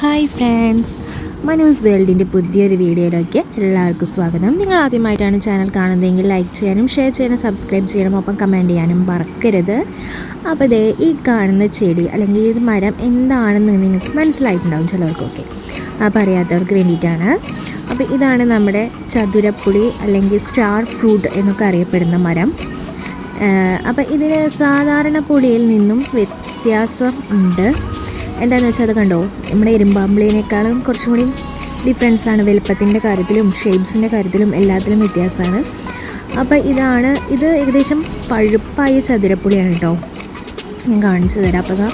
Hi friends, Manu's വേൾഡിൻ്റെ പുതിയൊരു വീഡിയോയിലേക്ക് എല്ലാവർക്കും സ്വാഗതം. നിങ്ങൾ ആദ്യമായിട്ടാണ് ചാനൽ കാണുന്നതെങ്കിൽ ലൈക്ക് ചെയ്യാനും ഷെയർ ചെയ്യാനും സബ്സ്ക്രൈബ് ചെയ്യണം, ഒപ്പം കമൻറ്റ് ചെയ്യാനും മറക്കരുത്. അപ്പോൾ ദേ ഈ കാണുന്ന ചെടി അല്ലെങ്കിൽ ഈ മരം എന്താണെന്ന് നിങ്ങൾക്ക് മനസ്സിലായിട്ടുണ്ടാവും ചിലർക്കൊക്കെ. അപ്പോൾ അറിയാത്തവർക്ക് വേണ്ടിയിട്ടാണ്. അപ്പോൾ ഇതാണ് നമ്മുടെ ചതുരപ്പുളി അല്ലെങ്കിൽ സ്റ്റാർ ഫ്രൂട്ട് എന്നൊക്കെ അറിയപ്പെടുന്ന മരം. അപ്പോൾ ഇതിന് സാധാരണ പുളിയിൽ നിന്നും വ്യത്യാസം ഉണ്ട്. എന്താണെന്ന് വെച്ചാൽ അത് കണ്ടോ, നമ്മുടെ ഇരുമ്പാമ്പുളിനേക്കാളും കുറച്ചും കൂടി ഡിഫറൻസാണ്. വലുപ്പത്തിൻ്റെ കാര്യത്തിലും ഷേപ്സിൻ്റെ കാര്യത്തിലും എല്ലാത്തിലും വ്യത്യാസമാണ്. അപ്പോൾ ഇത് ഏകദേശം പഴുപ്പായ ചതുരപ്പുളിയാണ് കേട്ടോ. ഞാൻ കാണിച്ചു തരാം. അപ്പോൾ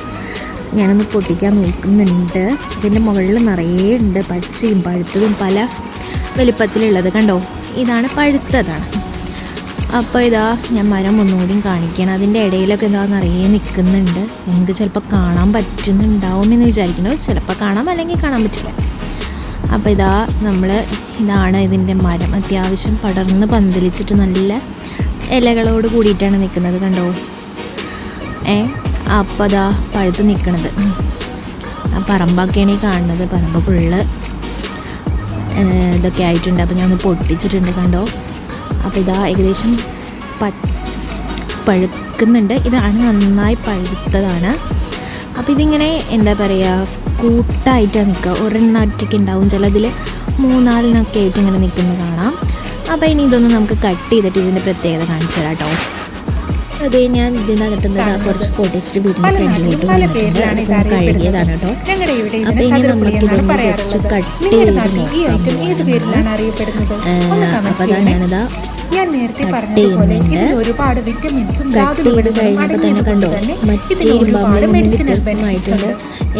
ഞാനൊന്ന് പൊട്ടിക്കാൻ നോക്കുന്നുണ്ട്. ഇതിൻ്റെ മുകളിൽ നിറയെ ഉണ്ട്, പച്ചയും പഴുത്തതും പല വലുപ്പത്തിലുള്ളത്. കണ്ടോ, ഇതാണ് പഴുത്തതാണ്. അപ്പോൾ ഞാൻ മരം ഒന്നുകൂടി കാണിക്കണം. അതിൻ്റെ ഇടയിലൊക്കെ നിറയെ നിൽക്കുന്നുണ്ട്. നിങ്ങൾക്ക് ചിലപ്പോൾ കാണാൻ പറ്റുന്നുണ്ടാവും എന്ന് വിചാരിക്കുന്നു. ചിലപ്പോൾ കാണാം, അല്ലെങ്കിൽ കാണാൻ പറ്റില്ല. അപ്പോൾ ഇതാണ് ഇതിൻ്റെ മരം. അത്യാവശ്യം പടർന്ന് പന്തലിച്ചിട്ട് നല്ല ഇലകളോട് കൂടിയിട്ടാണ് നിൽക്കുന്നത്. കണ്ടോ, അപ്പോൾ പഴുത്ത് നിൽക്കണത്. ആ പറമ്പൊക്കെയാണ് ഈ കാണുന്നത്. പറമ്പ് ഫുള്ള് ഇതൊക്കെ ആയിട്ടുണ്ട്. അപ്പോൾ ഞാൻ ഒന്ന് പൊട്ടിച്ചിട്ടുണ്ട്. കണ്ടോ, അപ്പോൾ ഏകദേശം പഴുക്കുന്നുണ്ട്. ഇതാണ് നന്നായി പഴുത്തതാണ്. അപ്പോൾ ഇതിങ്ങനെ എന്താ പറയുക, കൂട്ടായിട്ടാണ് നിൽക്കുക. ഒരെണ്ണൊറ്റയ്ക്ക് ഉണ്ടാവും, ചിലതിൽ 3-4 ആയിട്ട് ഇങ്ങനെ നിൽക്കുന്നത് കാണാം. അപ്പോൾ ഇനി ഇതൊന്ന് നമുക്ക് കട്ട് ചെയ്തിട്ട് ഇതിൻ്റെ പ്രത്യേകത കാണിച്ചു തരാം കേട്ടോ. അതേ, ഞാൻ ഇതിനകത്തുന്നത് കുറച്ച് പൊട്ടിച്ചിട്ട് വീടിൻ്റെ ഫ്രണ്ടിലോട്ട് വന്നിട്ടുണ്ട്. കഴുകിയതാണ് കേട്ടോ. അപ്പോൾ ഇനി നമുക്കിതൊന്ന് ജസ്റ്റ് കട്ട് ചെയ്ത് നോക്കാം. അപ്പോൾ ഞാനിതാ കട്ട് ചെയ്യുന്നുണ്ട്. കട്ട് ചെയ്ത് കഴിഞ്ഞപ്പോൾ തന്നെ കണ്ടോ, മറ്റേ ഇരുമ്പാമ്പുളിയിൽ നിന്ന് വ്യത്യസ്തമായിട്ടുണ്ട്.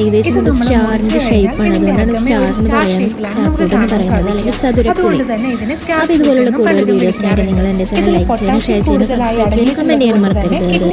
ഏകദേശം ഒരു സ്റ്റാറിൻ്റെ ഷേപ്പാണ്. അതുകൊണ്ടാണ് സ്റ്റാറെന്ന് ചാക്കൂട്ടെന്ന് പറയുന്നത്, അല്ലെങ്കിൽ ചതുരപ്പുളി. അപ്പോൾ ഇതുപോലുള്ള കൂടുതൽ വീഡിയോസിനായിട്ട് നിങ്ങൾ എൻ്റെ ചാനൽ ലൈക്ക് ചെയ്യാനും ഷെയർ ചെയ്യാനും സബ്സ്ക്രൈബ് ചെയ്യാനും കമൻറ്റ് ചെയ്യാനും മറക്കരുത്.